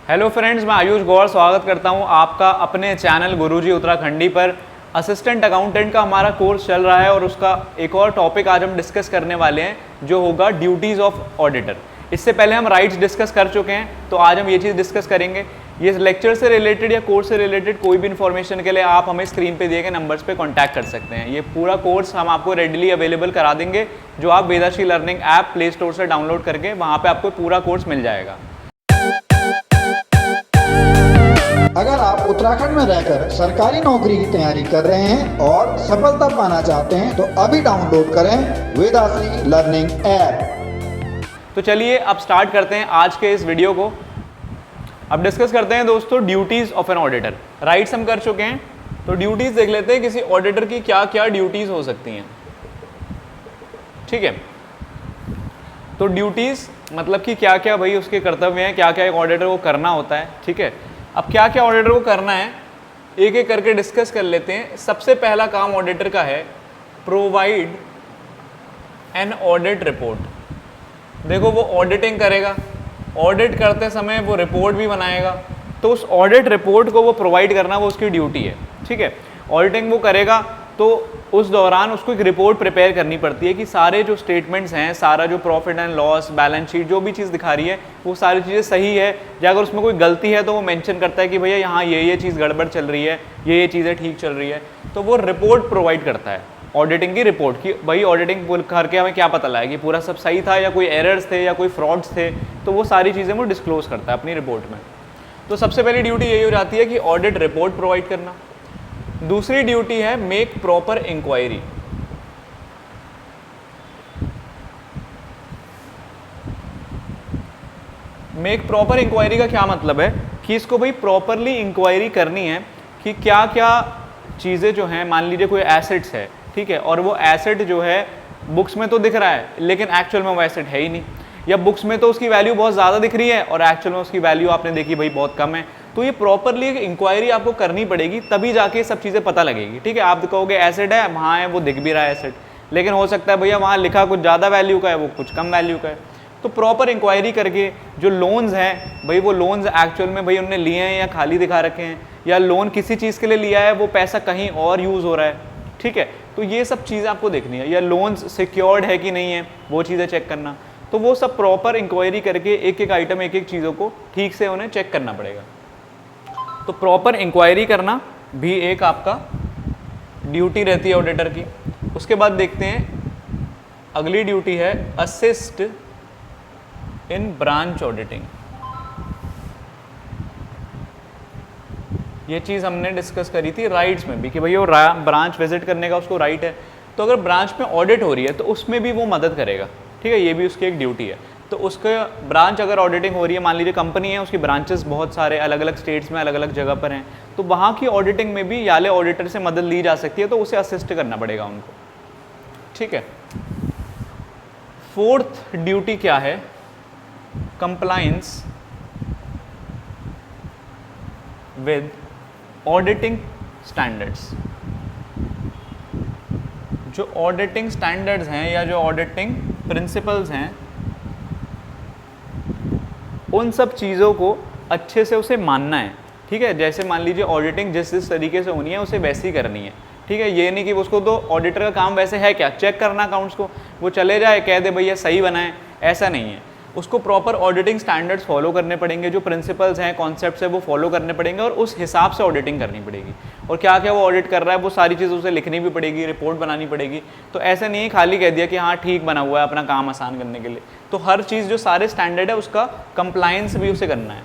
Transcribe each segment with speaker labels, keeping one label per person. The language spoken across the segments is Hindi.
Speaker 1: हेलो फ्रेंड्स, मैं आयुष गौर स्वागत करता हूं आपका अपने चैनल गुरुजी उत्तराखंडी पर। असिस्टेंट अकाउंटेंट का हमारा कोर्स चल रहा है और उसका एक और टॉपिक आज हम डिस्कस करने वाले हैं जो होगा ड्यूटीज़ ऑफ ऑडिटर। इससे पहले हम राइट्स डिस्कस कर चुके हैं, तो आज हम ये चीज़ डिस्कस करेंगे। ये लेक्चर से रिलेटेड या कोर्स से रिलेटेड कोई भी इन्फॉर्मेशन के लिए आप हमें स्क्रीन पे दिए गए नंबर्स पे कांटेक्ट कर सकते हैं। ये पूरा कोर्स हम आपको रेडीली अवेलेबल करा देंगे, जो आप Vedashree learning app play store से डाउनलोड करके वहाँ पे आपको पूरा कोर्स मिल जाएगा।
Speaker 2: अगर आप उत्तराखंड में रहकर सरकारी नौकरी की तैयारी कर रहे हैं और सफलता पाना चाहते हैं तो अभी डाउनलोड करें वेदाश्री लर्निंग ऐप।
Speaker 1: तो चलिए अब स्टार्ट करते हैं आज के इस वीडियो को। अब डिस्कस करते हैं दोस्तों duties of an auditor. Rights हम कर चुके हैं, तो ड्यूटीज देख लेते हैं किसी ऑडिटर की क्या क्या ड्यूटीज हो सकती हैं। ठीक है, तो ड्यूटीज मतलब कि क्या क्या भाई उसके कर्तव्य हैं, क्या क्या एक ऑडिटर को करना होता है। ठीक है, अब क्या क्या ऑडिटर को करना है एक एक करके डिस्कस कर लेते हैं। सबसे पहला काम ऑडिटर का है प्रोवाइड एन ऑडिट रिपोर्ट। देखो वो ऑडिटिंग करेगा, ऑडिट करते समय वो रिपोर्ट भी बनाएगा, तो उस ऑडिट रिपोर्ट को वो प्रोवाइड करना वो उसकी ड्यूटी है। ठीक है, ऑडिटिंग वो करेगा तो उस दौरान उसको एक रिपोर्ट प्रिपेयर करनी पड़ती है कि सारे जो स्टेटमेंट्स हैं, सारा जो profit and loss, balance sheet, जो भी चीज़ दिखा रही है वो सारी चीज़ें सही है, या अगर उसमें कोई गलती है तो वो मेंशन करता है कि भैया यहाँ ये चीज़ गड़बड़ चल रही है, ये चीज़ें ठीक चल रही है, तो वो रिपोर्ट प्रोवाइड करता है ऑडिटिंग की रिपोर्ट की। भाई ऑडिटिंग करके हमें क्या पता लगा कि पूरा सब सही था या कोई एरर्स थे या कोई फ्रॉड्स थे, तो वो सारी चीज़ें वो डिस्क्लोज करता है अपनी रिपोर्ट में। तो सबसे पहली ड्यूटी यही हो जाती है कि ऑडिट रिपोर्ट प्रोवाइड करना। दूसरी ड्यूटी है make proper inquiry. Make proper inquiry का क्या मतलब है कि इसको भाई प्रॉपरली इंक्वायरी करनी है कि क्या क्या चीज़ें जो हैं, मान लीजिए कोई एसेट्स है, ठीक है, और वो एसेट जो है बुक्स में तो दिख रहा है लेकिन एक्चुअल में वो एसेट है ही नहीं, या बुक्स में तो उसकी वैल्यू बहुत ज़्यादा दिख रही है और एक्चुअल में उसकी वैल्यू आपने देखी भाई बहुत कम है। तो ये प्रॉपरली एक इंक्वायरी आपको करनी पड़ेगी, तभी जाके सब चीज़ें पता लगेगी। ठीक है, आप कहोगे एसेट है, वहाँ है, वो दिख भी रहा है एसेट, लेकिन हो सकता है भैया वहाँ लिखा कुछ ज़्यादा वैल्यू का है, वो कुछ कम वैल्यू का है। तो प्रॉपर इंक्वायरी करके जो लोन्स हैं भाई, वो लोन्स एक्चुअल में भाई उन्होंने लिए हैं या खाली दिखा रखे हैं, या लोन किसी चीज़ के लिए लिया है वो पैसा कहीं और यूज़ हो रहा है। ठीक है, तो ये सब चीज़ें आपको देखनी है, या लोन्स सिक्योर्ड है कि नहीं है वो चीज़ें चेक करना। तो वो सब प्रॉपर इंक्वायरी करके एक एक आइटम, एक एक चीज़ों को ठीक से उन्हें चेक करना पड़ेगा। तो प्रॉपर इंक्वायरी करना भी एक आपका ड्यूटी रहती है ऑडिटर की। उसके बाद देखते हैं अगली ड्यूटी है असिस्ट इन ब्रांच ऑडिटिंग। ये चीज़ हमने डिस्कस करी थी राइट्स में भी कि भैया वो ब्रांच विजिट करने का उसको राइट है, तो अगर ब्रांच में ऑडिट हो रही है तो उसमें भी वो मदद करेगा। ठीक है, ये भी उसकी एक ड्यूटी है। तो उसका ब्रांच अगर ऑडिटिंग हो रही है, मान लीजिए कंपनी है, उसकी ब्रांचेस बहुत सारे अलग अलग स्टेट्स में अलग अलग जगह पर हैं, तो वहाँ की ऑडिटिंग में भी याले ऑडिटर से मदद ली जा सकती है, तो उसे असिस्ट करना पड़ेगा उनको। ठीक है, फोर्थ ड्यूटी क्या है, कंप्लायंस विद ऑडिटिंग स्टैंडर्ड्स। जो ऑडिटिंग स्टैंडर्ड्स हैं या जो ऑडिटिंग प्रिंसिपल्स हैं, उन सब चीज़ों को अच्छे से उसे मानना है। ठीक है, जैसे मान लीजिए ऑडिटिंग जिस तरीके से होनी है उसे वैसी करनी है। ठीक है, ये नहीं कि उसको तो ऑडिटर का काम वैसे है क्या, चेक करना अकाउंट्स को, वो चले जाए कह दे भैया सही बनाए, ऐसा नहीं है। उसको प्रॉपर ऑडिटिंग स्टैंडर्ड्स फॉलो करने पड़ेंगे, जो प्रिंसिपल्स हैं, कॉन्सेप्ट्स हैं, वो फॉलो करने पड़ेंगे और उस हिसाब से ऑडिटिंग करनी पड़ेगी। और क्या क्या वो ऑडिट कर रहा है वो सारी चीज़ उसे लिखनी भी पड़ेगी, रिपोर्ट बनानी पड़ेगी। तो ऐसा नहीं है खाली कह दिया कि हाँ ठीक बना हुआ है अपना काम आसान करने के लिए। तो हर चीज़ जो सारे स्टैंडर्ड है उसका कंप्लायंस भी उसे करना है,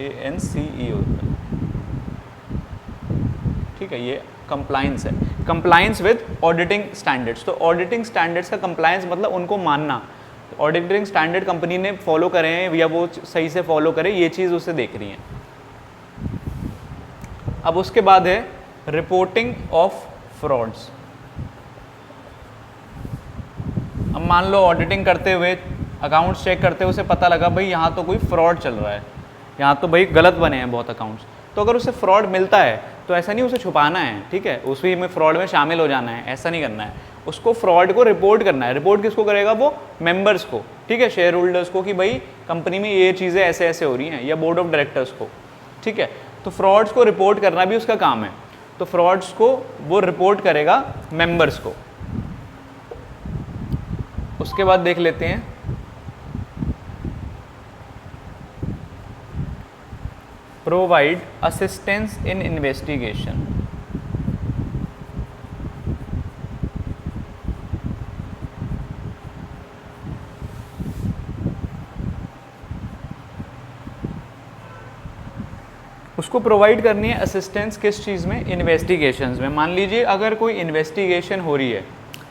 Speaker 1: ANCE होता है। ठीक है, ये कंप्लायंस है, कंप्लायंस विद ऑडिटिंग स्टैंडर्ड्स। तो ऑडिटिंग स्टैंडर्ड्स का कंप्लायंस मतलब उनको मानना, ऑडिटिंग स्टैंडर्ड कंपनी ने फॉलो करे हैं या वो सही से फॉलो करे, ये चीज़ उसे देख रही है। अब उसके बाद है रिपोर्टिंग ऑफ फ्रॉड्स। अब मान लो ऑडिटिंग करते हुए, अकाउंट्स चेक करते हुए उसे पता लगा भाई यहाँ तो कोई फ्रॉड चल रहा है, यहाँ तो भाई गलत बने हैं बहुत अकाउंट्स। तो अगर उसे फ्रॉड मिलता है तो ऐसा नहीं उसे छुपाना है, ठीक है, उसी में फ्रॉड में शामिल हो जाना है, ऐसा नहीं करना है। उसको फ्रॉड को रिपोर्ट करना है। रिपोर्ट किसको करेगा? वो मेंबर्स को, ठीक है, शेयर होल्डर्स को, कि भाई कंपनी में ये चीज़ें ऐसे ऐसे हो रही हैं, या बोर्ड ऑफ डायरेक्टर्स को, ठीक है। तो फ्रॉड्स को रिपोर्ट करना भी उसका काम है। तो फ्रॉड्स को वो रिपोर्ट करेगा मेंबर्स को। उसके बाद देख लेते हैं प्रोवाइड असिस्टेंस इन इन्वेस्टिगेशन। उसको प्रोवाइड करनी है असिस्टेंस किस चीज़ में? इन्वेस्टिगेशंस में। मान लीजिए अगर कोई इन्वेस्टिगेशन हो रही है,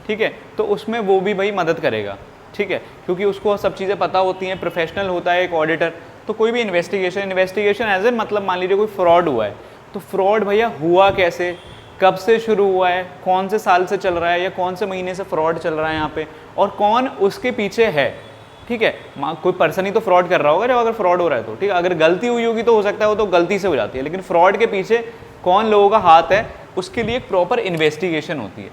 Speaker 1: ठीक है, तो उसमें वो भी भाई मदद करेगा, ठीक है, क्योंकि उसको सब चीज़ें पता होती हैं, प्रोफेशनल होता है एक ऑडिटर। तो कोई भी इन्वेस्टिगेशन एज ए मतलब मान लीजिए कोई फ्रॉड हुआ है, तो फ्रॉड भैया हुआ कैसे, कब से शुरू हुआ है, कौन से साल से चल रहा है, या कौन से महीने से फ्रॉड चल रहा है यहाँ पे, और कौन उसके पीछे है, ठीक है। कोई पर्सन ही तो फ्रॉड कर रहा होगा जब अगर फ्रॉड हो रहा है तो, ठीक है। अगर गलती हुई होगी तो हो सकता है वो तो गलती से हो जाती है, लेकिन फ्रॉड के पीछे कौन लोगों का हाथ है उसके लिए एक प्रॉपर इन्वेस्टिगेशन होती है,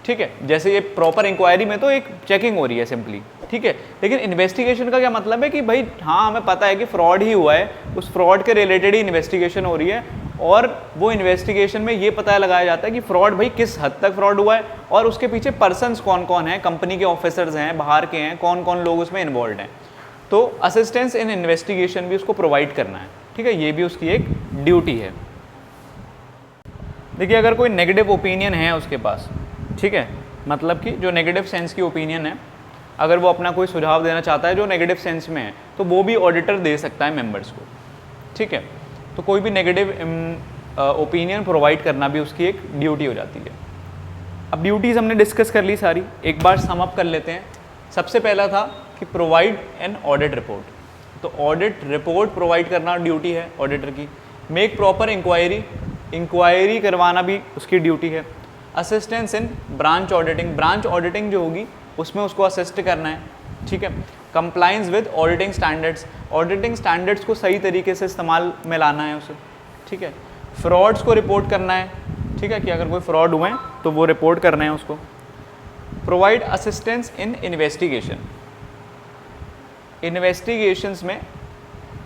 Speaker 1: ठीक है। जैसे ये प्रॉपर इंक्वायरी में तो एक चेकिंग हो रही है सिंपली, ठीक है, लेकिन इन्वेस्टिगेशन का क्या मतलब है कि भाई हाँ हमें पता है कि फ्रॉड ही हुआ है, उस फ्रॉड के रिलेटेड ही इन्वेस्टिगेशन हो रही है, और वो इन्वेस्टिगेशन में ये पता लगाया जाता है कि फ्रॉड भाई किस हद तक फ्रॉड हुआ है, और उसके पीछे पर्सन्स कौन कौन हैं, कंपनी के ऑफिसर्स हैं, बाहर के हैं, कौन कौन लोग उसमें इन्वॉल्व हैं। तो असिस्टेंस इन इन्वेस्टिगेशन भी उसको प्रोवाइड करना है, ठीक है, ये भी उसकी एक ड्यूटी है। देखिए अगर कोई नेगेटिव ओपिनियन है उसके पास, ठीक है, मतलब कि जो नेगेटिव सेंस की ओपिनियन है, अगर वो अपना कोई सुझाव देना चाहता है जो नेगेटिव सेंस में है, तो वो भी ऑडिटर दे सकता है मेंबर्स को, ठीक है। तो कोई भी नेगेटिव ओपिनियन प्रोवाइड करना भी उसकी एक ड्यूटी हो जाती है। अब ड्यूटीज़ हमने डिस्कस कर ली सारी, एक बार सम अप कर लेते हैं। सबसे पहला था कि प्रोवाइड एन ऑडिट रिपोर्ट। तो ऑडिट रिपोर्ट प्रोवाइड करना ड्यूटी है ऑडिटर की। मेक प्रॉपर इंक्वायरी, इंक्वायरी करवाना भी उसकी ड्यूटी है। Assistance in branch auditing, branch auditing जो होगी उसमें उसको असिस्ट करना है, ठीक है। Compliance with auditing standards, auditing standards को सही तरीके से इस्तेमाल में लाना है उसे, ठीक है। फ्रॉड्स को रिपोर्ट करना है, ठीक है, कि अगर कोई फ्रॉड हुए हैं तो वो रिपोर्ट करना है उसको। Provide assistance in investigation, investigations में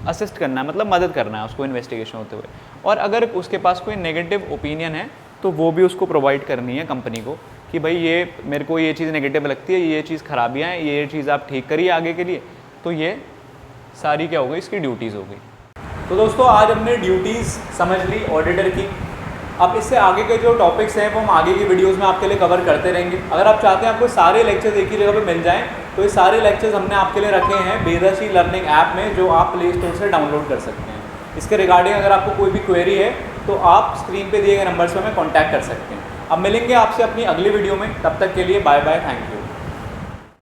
Speaker 1: असिस्ट करना है, मतलब मदद करना है उसको इन्वेस्टिगेशन होते हुए। और अगर उसके पास कोई नेगेटिव ओपिनियन है तो वो भी उसको प्रोवाइड करनी है कंपनी को, कि भाई ये मेरे को ये चीज़ नेगेटिव लगती है, ये चीज़ खराबियाँ हैं, ये चीज़ आप ठीक करिए आगे के लिए। तो ये सारी क्या हो गई, इसकी ड्यूटीज़ हो गई। तो दोस्तों आज हमने ड्यूटीज़ समझ ली ऑडिटर की। अब इससे आगे के जो टॉपिक्स हैं वो हम आगे की वीडियोस में आपके लिए कवर करते रहेंगे। अगर आप चाहते हैं आपको सारे लेक्चर्स एक ही जगह पे मिल जाएं, तो ये सारे लेक्चर्स हमने आपके लिए रखे हैं वेदाश्री लर्निंग ऐप में, जो आप प्ले स्टोर से डाउनलोड कर सकते हैं। इसके रिगार्डिंग अगर आपको कोई भी क्वेरी है तो आप स्क्रीन पे दिए गए नंबर्स पर हमें कॉन्टैक्ट कर सकते हैं। अब मिलेंगे आपसे अपनी अगली वीडियो में, तब तक के लिए बाय बाय, थैंक यू।